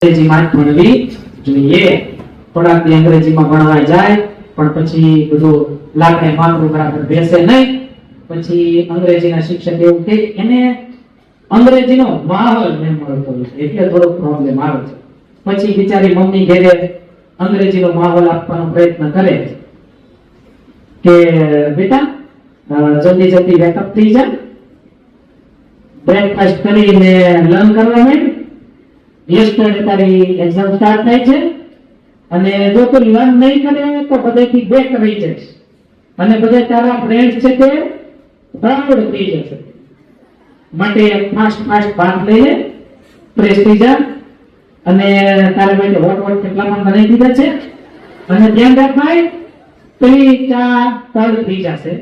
અંગ્રેજીમાં જ ભણવી જોઈએ. થોડાક દી અંગ્રેજીમાં ભણવા જાય પણ પછી બધું લાકડે માથું બરાબર બેસે નહીં. પછી અંગ્રેજીના શિક્ષક એવું કે એને અંગ્રેજીનો માહોલ ન મળતો એટલે થોડો પ્રોબ્લેમ આવે છે. પછી બિચારી મમ્મી ઘરે અંગ્રેજીનો માહોલ આપવાનો પ્રયત્ન કરે કે બેટા જલ્દી જલ્દી વેકઅપ થઈ જા, બ્રેકફાસ્ટ કરીને લર્ન કરવા માંડ, યસ્ટરડે તારી એક્ઝામ સ્ટાર્ટ થાય છે અને જો તું લર્ન નહીં કરે તો બધેથી બેક રહી જઈશ અને બધા તારા ફ્રેન્ડ્સ છે તે પ્રાઉડ થઈ જશે. માટે ફાસ્ટ ફાસ્ટ ભાગ લઈને ફ્રેશ થઈ જા અને તારે માટે હોટ કેટલા પણ બનાવી દીધા છે અને ધ્યાન રાખ ભાઈ પેલી ચા તળ થઈ જશે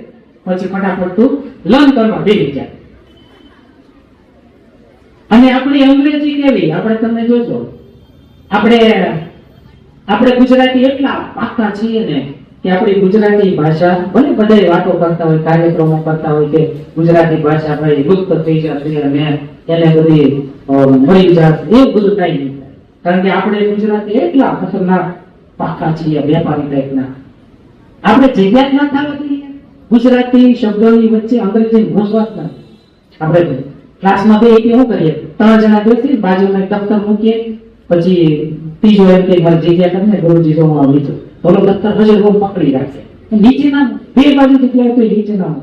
પછી ફટાફટ તું લર્ન કરવા બેસી જા. અને આપણી અંગ્રેજી કેવી આપણે તમે જોજો આપણે ગુજરાતી એટલા પાકા છીએ ને કે આપણી ગુજરાતી ભાષા ભલે બધા વાતો કરતા હોય કાર્યક્રમો કરતા હોય કે ગુજરાતી ભાષા ભાઈ લુપ્ત થઈ જશે અને એને બધી મરી જશે એ બધું કઈ નહીં થાય. કારણ કે આપણે ગુજરાતી એટલા ખતરનાક પાકા છીએ વેપારી ટાઈપના. આપણે જગ્યા ના થવા દઈએ ગુજરાતી શબ્દોની વચ્ચે અંગ્રેજી ઘૂસવાત ના. આપણે ક્લાસમાં બે શું કરીએ 3 જણા બેસી બાજુમાં દફતર મૂકીએ પછી ત્રીજો એમ કે મારી જગ્યા કરીને ગુરુજી જો હું આવી છું બોલો દફતર પછી રોમ પકડી રાખે નીચેના બે બાજુ જગ્યાએ તો નીચેના.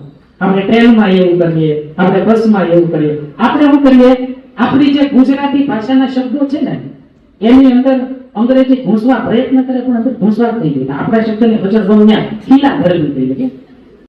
આપણે ટ્રેનમાં એવું કરીએ, આપણે બસમાં એવું કરીએ. આપણે શું કરીએ આપણી જે ગુજરાતી ભાષાના શબ્દો છે ને એની અંદર અંગ્રેજી ઘૂસવા પ્રયત્ન કરે પણ અંદર ઘૂસવા જ નહીં દે. આપણા શબ્દને બચર બહુ ત્યાં ખીલા ભરેલું થઈ જાય.